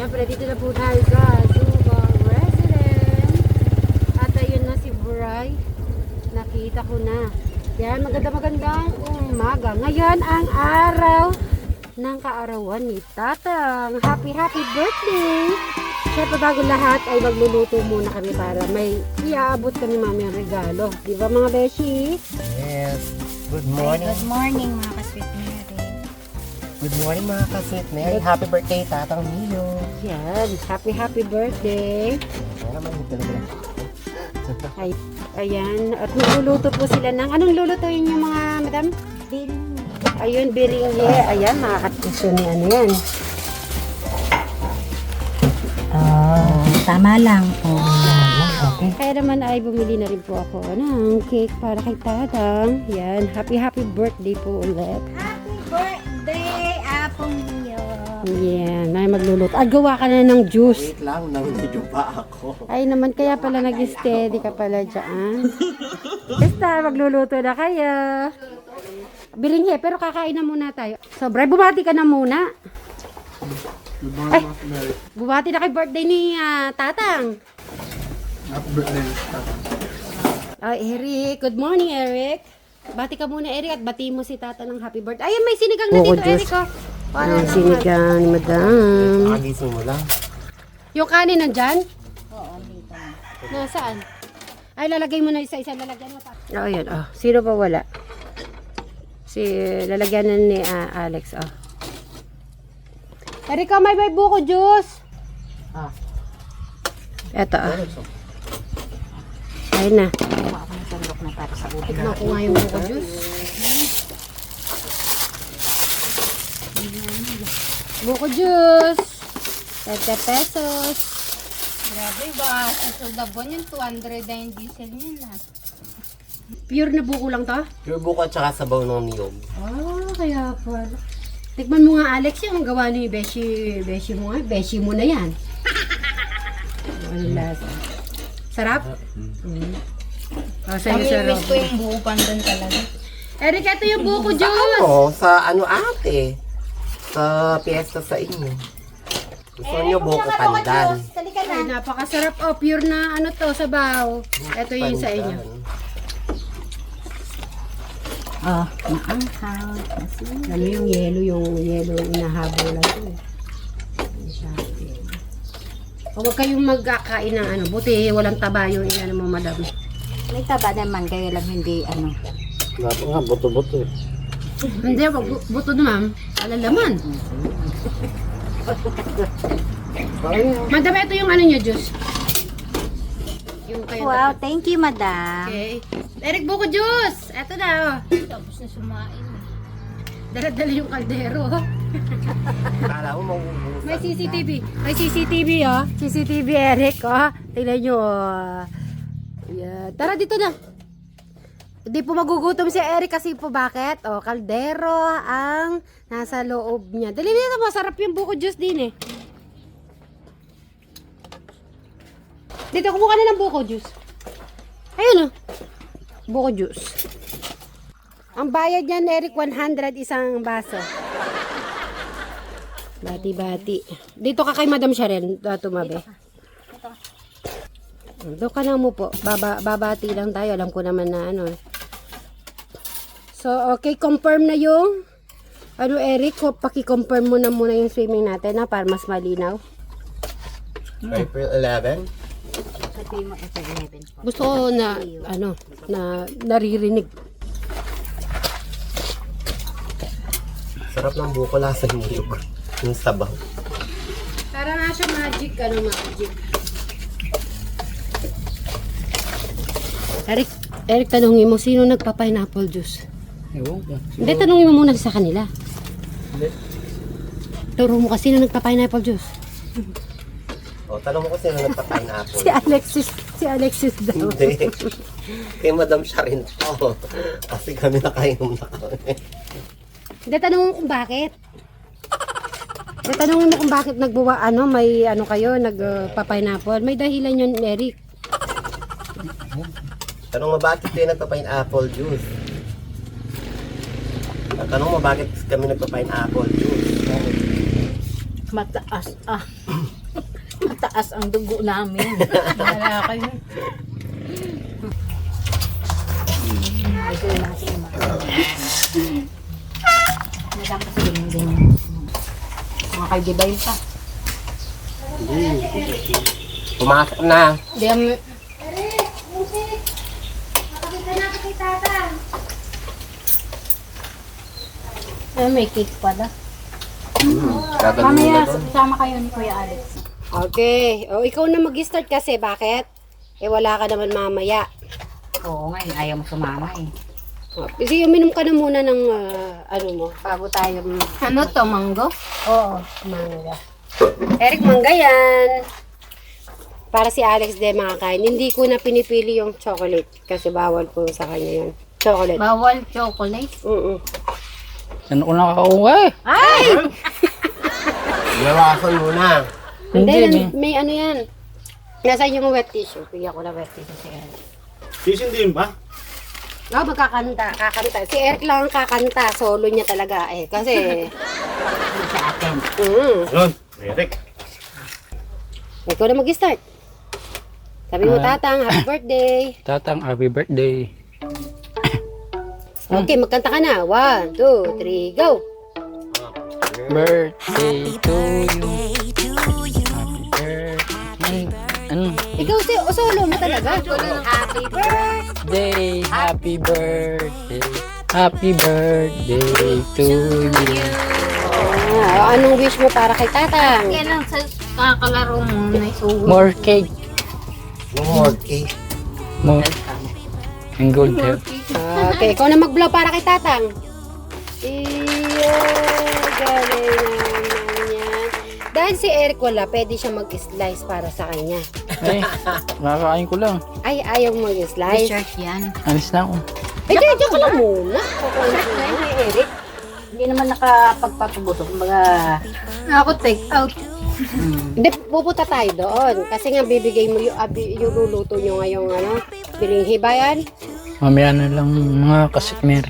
Siyempre, dito na po tayo sa Suba Resident. At ayun na si Bray. Nakita ko na. Yan, magandang umaga. Ngayon ang araw ng kaarawan ni Tatang. Happy birthday! Siyempre, bago lahat ay magluluto muna kami para may iaabot kami mamaya regalo. Di ba mga beshi? Yes. Good morning. Good morning mga ka-sweet Mary. Good morning mga ka-sweet Mary. Happy birthday, Tatang Mio. Yan, happy birthday! Wala naman yung talaga. Ay, ayan, at magluluto po sila ng, anong lulutuin yung mga madam? Biring. Ayun, biringhe. Ayan, makakatisyo ni ano yan. Tama lang. Okay. Kaya naman ay bumili na rin po ako ng cake para kay Tatang. Yan, happy birthday po ulit. Happy birthday, Apong Mio. Yan, may magluluto. At gawa ka na ng juice. Wait lang, nang-video pa ako. Ay naman, kaya pala nag-steady ka pala dyan. Basta, magluluto na kayo. Biringhe, pero kakain na muna tayo. So, Bray, bumati ka na muna. Ay, bumati na kay birthday ni Tatang. Happy birthday, Tatang. Ay, Eric. Good morning, Eric. Bati ka muna, Eric, at bati mo si Tata ng happy birthday. Ayun, may sinigang na dito, Eric, oh. Para Ang sinigang ni Madam. Agising mo lang. Yung kanin nandyan? Oo, dito na. Nasaan? Ay, lalagay mo na isa-isa. Lalagyan mo pa. Oh, yan. Oh. Sino pa wala? Lalagyan na ni Alex, oh. Eric, oh, may buko juice. Ah. Eto, oh. Ayun na. Kuha ako ng sandok na para sa ulo. Tignan ko nga yung buko juice. Buko juice. 30 pesos. Grabe ba? Sa Sudabon yung 200 na yung diesel niya na. Pure na buko lang to? Pure buko at saka sabaw ng niyog. Ah, kaya pala. Tikman mo nga, Alex, yung gawa ni Beshi mo nga. Beshi mo na yan. Ano lasa? Sarap? Sa'yo sarap. Miss ko yung buo pandan talaga. Eric, ito yung buko Sa juice. ano? Sa ano ate? Sa piyesta sa inyo. Gusto niyo buko pandan. Salika na. Ay, napakasarap. Oh, pure na ano to, sabaw. Ito yung sa inyo. Oh, maanghaw. Ano yung yellow inahabol lang ito. Huwag kayong magkakain ng ano, buti walang taba yung ano mo, madam. May taba naman, kaya lang hindi ano. Dapat nga, buto-buto eh. Hindi, wag buto na ma'am. Alalaman. Madam, ito yung ano nyo, juice. Yung kayo. Wow, thank you, madam. Okay. Eric, buko juice. Ito na, oh. Tapos na sumain. Dala-dala yung kaldero. Kala mo magugusan. May CCTV. May CCTV, oh. CCTV, Eric, oh. Tingnan nyo, oh. Yeah. Tara, dito na. Hindi po magugutom si Eric kasi po bakit? Oh, kaldero ang nasa loob niya. Dali dito, masarap yung buko juice din eh. Dito, kumuha ka na ng buko juice. Ayun oh. Buko juice. Ang bayad niyan, Eric, 100 isang baso. Bati-bati. Dito ka kay Madam Sharon, tumabi. Doon ka na mo po. Babati lang tayo. Alam ko naman na ano. So, okay. Confirm na yung ano, Eric. Paki-confirm mo na muna yung swimming natin na para mas malinaw. April 11? Sabihin mo, ito 11 po. Gusto ko na ano, na naririnig. Sarap ng buko, lasa yung niyog. Yung sabaw. Para nga siya magic. Ano magic? Eric, tanungin mo, sino nagpa-pineapple juice? Ewan ko. Hindi, tanungin mo muna sa kanila. Hindi. Turo mo kasi sino nagpa-pineapple juice. O, tanong mo kung sino nagpa-pineapple. Si Alexis daw. Hindi. Kay Madam Sharon to. Kasi kami nakainom na kami. Hindi, tanungin mo kung bakit. Hindi, tanungin mo kung bakit nagbuwa, ano, may ano kayo, nagpa-pineapple. May dahilan yun, Eric. Tanong mo bakit kayo nagpa-pineapple juice? Tanong mo bakit kami nagpa-pineapple juice? Mataas ah. Mataas ang dugo namin. Wala kayo. Ito yung nasa ima. Madam kasi yung ganyan. Mga kaibibayin pa. Pumasok na. Di am... Ay, may cake pala. Gagaling Mamaya, na doon. sama kayo ni Kuya Alex. Okay. O, ikaw na mag-start kasi. Bakit? Eh, wala ka naman mamaya. Oo nga, ayaw mo sumama eh. O, sige, uminom ka na muna ng ano mo, bago tayo Ano to, mango? Oo, mangga. Eric, mangga yan. Para si Alex de makakain. Hindi ko na pinipili yung chocolate kasi bawal po sa kanya yun. Chocolate. Bawal chocolate. Ano ko nakakauwa eh. Iyawasan muna. Hindi, may ano yan. Nasaan yung wet tissue? Bigyan ko na wet tissue si Eric. Sisindihin ba? Oh, kakanta. Si Eric lang ang kakanta. Solo niya talaga eh. Kasi, Sa atin. Yun, Eric. ikaw na mag-start. Sabi mo, Tatang, happy birthday. Tatang, happy birthday. Okay, magkanta ka na. 1, 2, 3, go! Birthday to you. Happy birthday. Ano? Ikaw solo mo talaga. Happy birthday. Happy birthday. Happy birthday to you. Anong wish mo para kay Tatang? Kailan sa kakalaro mo na isugo? More cake. Yung more cake. More. And gold hair. Okay, ikaw na mag-blow para kay Tatang. Iyo, galing naman yan. Dahil si Eric wala, pwede siya mag-slice para sa kanya. Ay, nakakain ko lang. Ay, ayaw mo mag-slice. T-shirt yan. Alis na ako. Ay, diyan ka lang muna. Kukunin ko na kay Eric. Hindi naman nakapagpatubuto. Kumbaga, Ako take out. Hindi, pupunta tayo doon. Kasi nga bibigay mo yung luluto nyo ngayong bilinghi ba yan? Mamaya na lang mga kasikmer.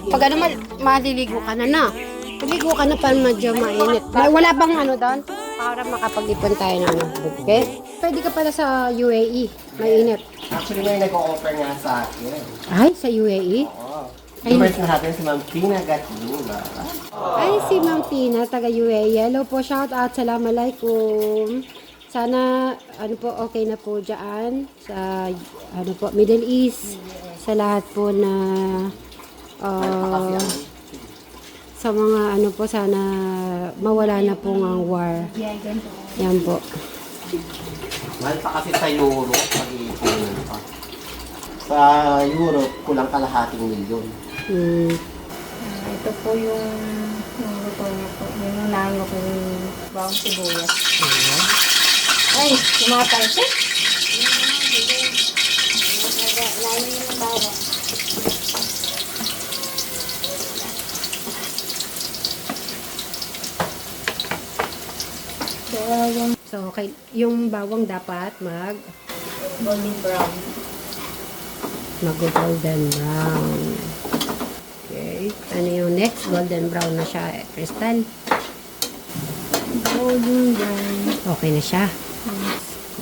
Pag ano, maliligo ka na. Maliligo ka na pa medyo mainit. Wala bang ano doon? Para makapag-ipon tayo ng okay? Pwede ka pala sa UAE. Mainit. Actually, may nag-o-offer nga sa akin. Ay, sa UAE? Oo. First na natin si Ma'am Tina Gatula. Ay, si Ma'am Tina, taga UAE. Hello po, shout out. Assalamualaikum. Sana, okay na po dyan. Sa, Middle East. Sa lahat po na, sa mga sana mawala na po ang war. Yan po. Mahal pa kasi sa Europe, pag-iipunan pa. Sa Europe, kulang kalahating milyon. Ito po yung luto niya po. Yung nango ko yung bawang sibuyas. Ay, kumatay siya. So, okay, yung bawang dapat Golden brown. mag-golden brown. Okay. Ano yung next? Golden brown na siya, Crystal. Golden brown. Okay na siya.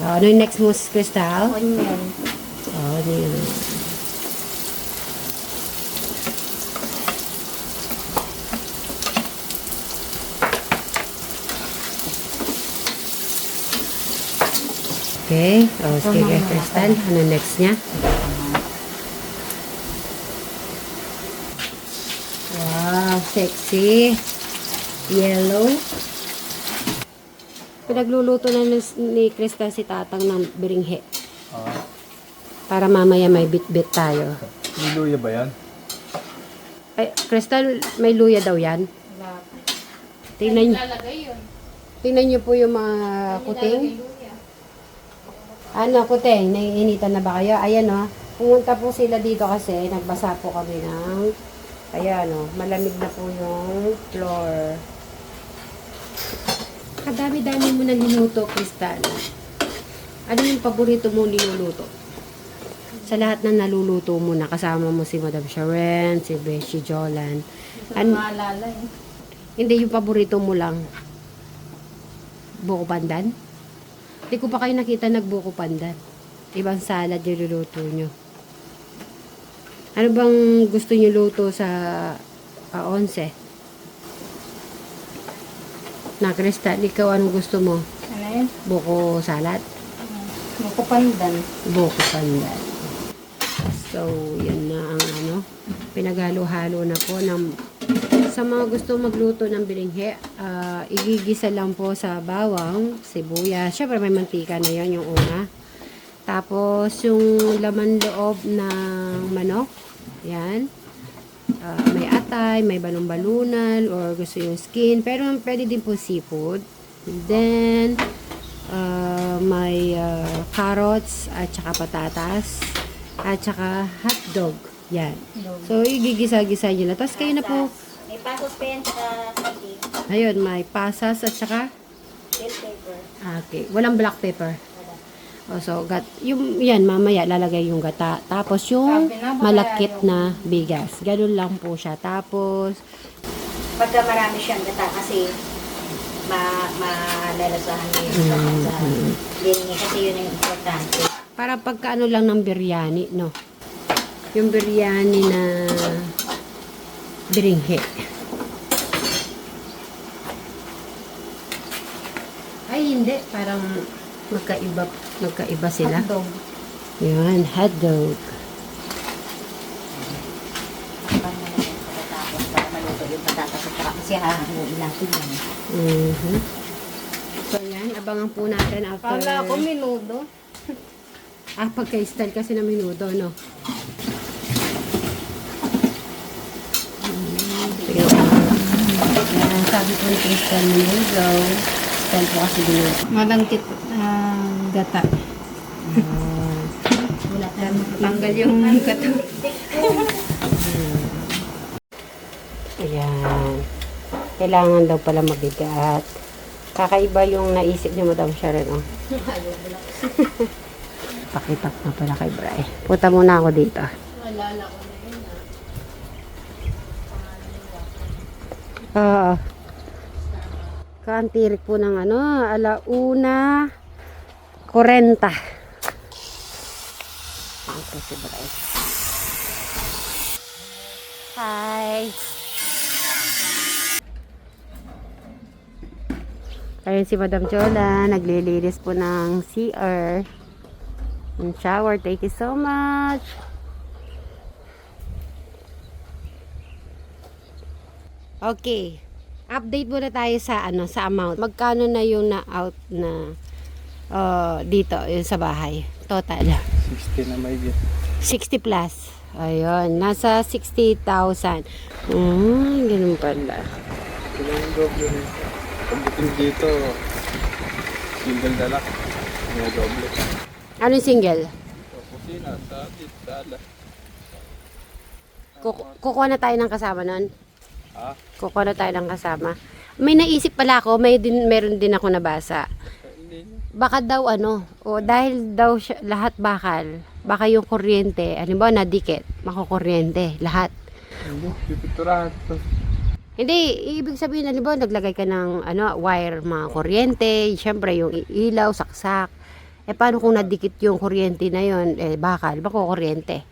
Ano yung next mo, Crystal? Onion. Ano yun? Okay. Sige, Crystal. Ano next niya? Wow, sexy. Yellow. Pinagluluto na ni Crystal si Tatang ng biringhe. Para mamaya may bit-bit tayo. May luya ba yan? Ay, Crystal, may luya daw yan. Tingnan, Lalagay yun. tingnan niyo po yung mga kuting. Ano, kuting, naiinitan na ba kayo? Ayan o, pumunta po sila dito kasi nagbasa po kami ng, ayan o, malamig na po yung floor. Kadami-dami mo na niluto, Crystal. Ano yung paborito mo niluluto? Sa lahat na naluluto mo na, kasama mo si Madam Sharon, si Beshi Jolan. Maalala eh. Hindi yung paborito mo lang. Buko pandan? Hindi ko pa kayo nakita nagbuko pandan. Ibang salad yung luluto nyo. Ano bang gusto nyo luto sa 11? Na Crystal, ikaw anong gusto mo? Ano yun? Buko salad? Buko pandan. Buko pandan. So, yan na ang ano. Pinaghalo-halo na po ng sa mga gusto magluto ng bilinghe, igigisa lang po sa bawang, sibuyas. Syempre may mantika na yon yung una. Tapos yung laman loob ng manok, yan. May atay, may balon-balunan, or gusto yung skin. Pero pwede din po seafood. And then, may carrots at saka patatas at saka hotdog. Yan. So, igigisa-gisa nyo na. Tapos kayo na po. May pasos pa yan sa saging. Ayun, may pasas at saka Bell pepper. okay, walang black pepper. Oh, so, yan, mamaya lalagay yung gata. Tapos yung malakit na bigas. Ganun lang po siya. Tapos, Pagka marami siyang gata kasi malalasahan niyo yung sa biringi kasi yun ang importante. para pagkaano lang ng biryani, no? Yung biryani na biringhe. Ay, hindi. Parang magkaiba sila. Hotdog. Yan, hotdog. Tapos para maluto yung patatas at saka kasi hahanguin natin yan. Mhm. So, yan. Abangan po natin after... Kala ko minudo. Pagka-style kasi na minuto, no? Sige. Yan, sabi ko ni Crystal minuto. Style po kasi minuto. Malangkit gata. Wala tanggal yung gata. Ayan. Kailangan daw pala mabigat. Kakaiba yung naisip ni Madam Sharon, oh. Pakitak na pala kay Bray. Punta muna ako dito. Oo. Kaantirik po ng ano, 1:40. Ito si Bray. Hi! Ayun si Madam Chola, naglilinis po ng CR. Yung shower, thank you so much. Okay. Update muna tayo sa sa amount. Magkano na yung na-out na dito, yung sa bahay? Total. 60 na may bit. 60 plus. Ayun, nasa 60,000. Ganun pala. Yung doble rin. Pagdating dito, single dala. May doble. Ano yung single? Sa kusina, sa sala. Kukuha na tayo ng kasama nun? Ha? Kukuha na tayo ng kasama. May naisip pala ako, meron din ako nabasa. Baka daw dahil daw lahat bakal, baka yung kuryente, ano ba, nadikit, makukuryente, lahat. Hindi, pipiturahan ito. Hindi, ibig sabihin, ba, naglagay ka ng wire, mga kuryente, syempre yung ilaw, saksak. Paano kung nadikit yung kuryente na yun, bakal, makukuryente.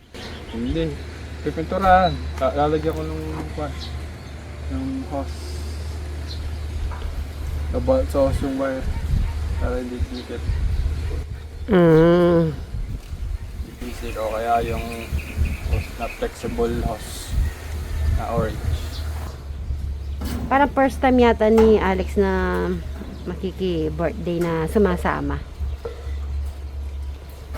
Hindi, pipiturahan. Lalagyan ko ng hose. About sa hose yung wire. Para hindi dikit. Dipisi o kaya yung hose na flexible hose na orange. Parang first time yata ni Alex na makiki-birthday na sumasama.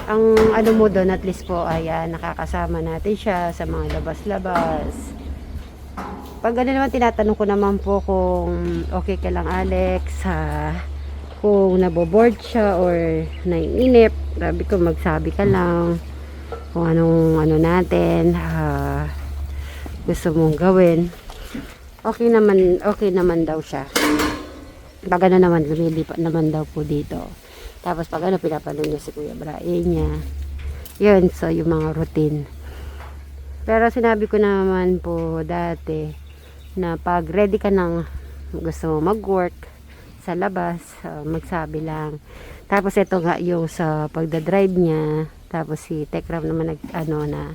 Ang mo doon, at least po ay nakakasama natin siya sa mga labas-labas. Pag naman, tinatanong ko naman po kung okay ka lang, Alex, kung naboboard siya or naiinip. Sabi ko, magsabi ka lang kung anong natin gusto mong gawin. Okay naman daw siya. Pag naman, lumilipat naman daw po dito. Tapos pag pinapanood niya si Kuya Bray niya. Yun, so yung mga routine. Pero sinabi ko naman po dati na pag ready ka ng gusto mo mag-work sa labas, magsabi lang. Tapos ito nga yung sa pagdadrive niya. Tapos si Tekram naman na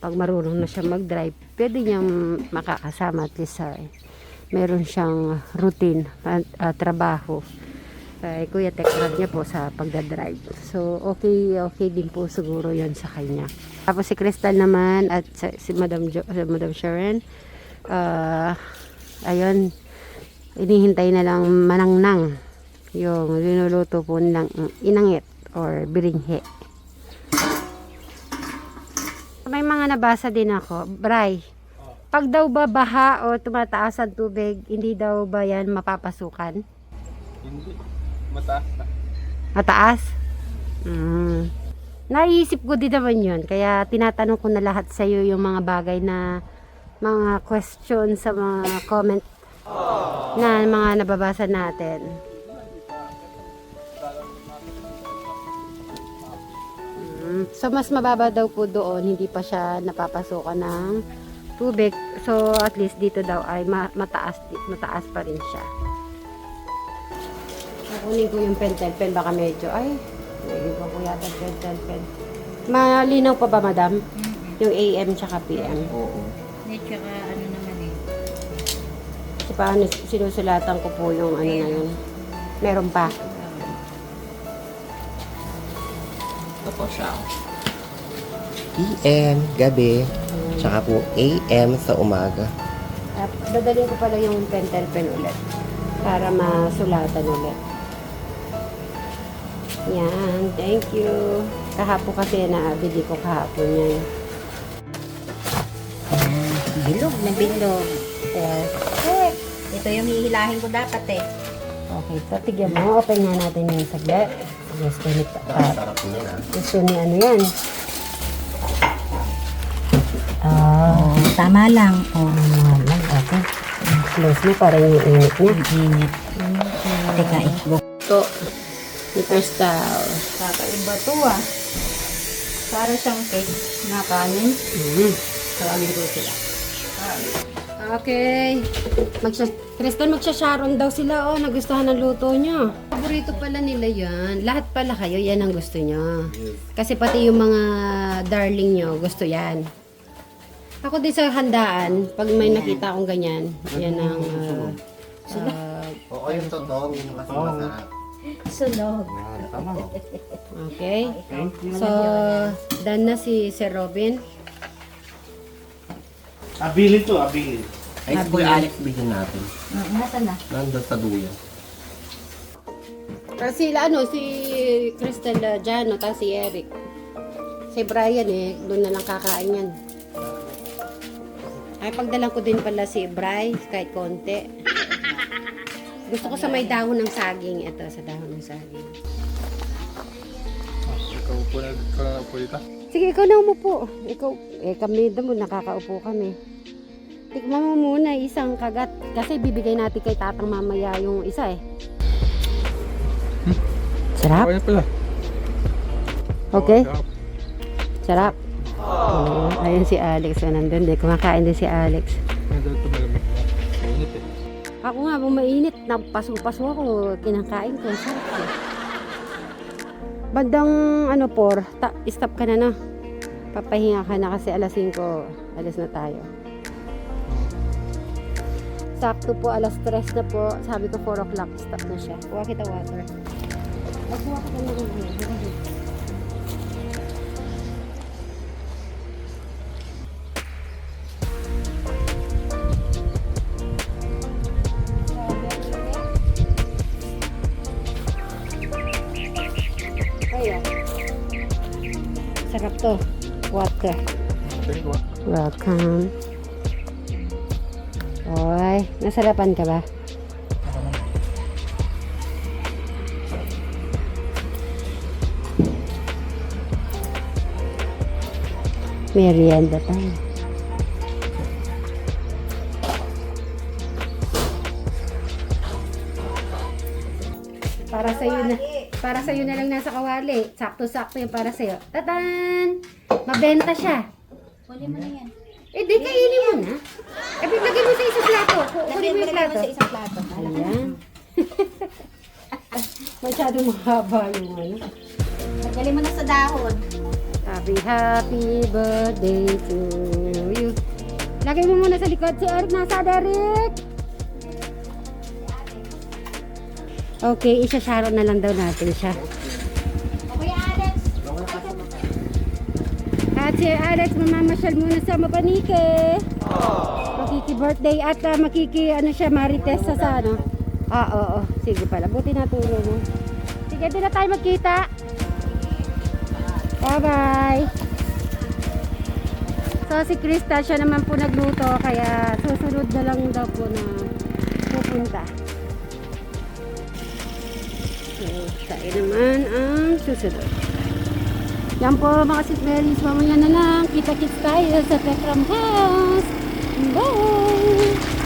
pag marunong na siya mag-drive, pwede niyang makakasama at least meron siyang routine, trabaho. Kay Kuya Tekram niya po sa pagdadrive. So okay din po siguro yon sa kanya. Tapos si Crystal naman at si Madam Sharon, ayun, inihintay na lang manangnang yung linuluto po nilang inangit or biringhe. May mga nabasa din ako, Bray, pag daw ba baha o tumataas ang tubig, hindi daw ba yan mapapasukan? Hindi. Mataas na. Mataas? Naisip ko din naman yun, kaya tinatanong ko na lahat sa iyo yung mga bagay na mga question sa mga comment na mga nababasa natin. So mas mababa daw po doon, hindi pa siya napapasukan ng tubig. So at least dito daw ay mataas pa rin siya. Nakunin ko yung pentel pen, baka medyo naging ko yata pentel pen. Malinaw pa ba, madam? Yung AM tsaka PM? Oo. Tsaka ano naman eh. Kasi paano sinusulatan ko po yung ano na yun. Meron pa. Ito po siya. PM, gabi. Tsaka po AM sa umaga. Dadalhin ko pala yung pentel pen ulit para masulatan ulit. Yan, thank you. Kahapon kasi naabili ko kahapon yan. Bilog na bilog. Ito yung hihilahin ko dapat eh. Okay, so tigyan mo. Open nga natin yung saglit. Gusto ni Sarap niya. gusto ni ano yan. Tama lang. Lang, okay. Close mo para yung init niya. Init. Teka, itlog. Ito, ni Crystal. Kakaiba to Para siyang cake na kanin. Tawagin ko sila. Okay. Crystal, magsha-sharon daw sila. Nagustuhan ng luto nyo. Paborito pala nila yan. Lahat pala kayo, yan ang gusto nyo. Kasi pati yung mga darling nyo, gusto yan. Ako din sa handaan, pag may nakita akong ganyan, yan ang... Oo, yung totoo. Yung kasi masarap. Sunog. Tama. Okay. So, done na si Sir Robin. Abilin to, abilin. Ay, si Kuya Alex bigyan natin. Nasaan na? Nandun sa duyan. Si Crystal Jano, tapos si Eric. Si Brian doon na lang kakain yan. Ay, pagdalang ko din pala si Bri, kahit konti. Gusto ko sa may dahon ng saging. Ito, sa dahon ng saging. Ikaw po na po dito. Sige, ikaw na umupo. Ikaw, kami mo, nakakaupo kami. Tikman mo muna isang kagat. Kasi bibigay natin kay tatang mamaya yung isa Sarap? Okay pala. Okay? Sarap. Ayun si Alex. Nandun din. Kumakain din si Alex. Nandun ito malamig na. Mainit eh. Ako nga, mainit. Napaso-paso ako. Kinakain ko. Sarap eh. Bandang stop ka na. Papahinga ka na kasi alas 5. Alas na tayo. Sakto po, alas 3 na po. Sabi ko 4 o'clock. Stop na siya. Kuha kita water. Magkuha kita na sarap to. Water. Thank you. Welcome. Oy, nasarapan ka ba? Merienda tayo. Para sa iyo na lang nasa kawali. Sakto-sakto yung para sa iyo. Tatan! Mabenta siya. Huli mo na yan. Eh, di kainin mo na. Eh, lagay mo sa isang plato. Kunin Lagyan mo mo yung na plato. sa isang plato. Ayan. Masyadong mahaba yung ano. Lagyan mo na sa dahon. Happy birthday to you. Lagay mo muna sa likod. Si Eric nasa, Derek. Okay, isa-sharo na lang daw natin siya. Kuya Alex. At si Alex, mamamasyal muna sa Mapanike. Makiki-birthday at ano siya, marites sa ano. Oo. Sige pala, buti naturo mo. Sige, doon na tayo magkita. Bye-bye. So, si Krista, siya naman po nagluto, kaya susunod na lang daw po na pupunta. So, tayo naman ang susunod. Yan po mga sismeris, mamaya na lang. Kita-kits tayo sa Tekram House. Bye!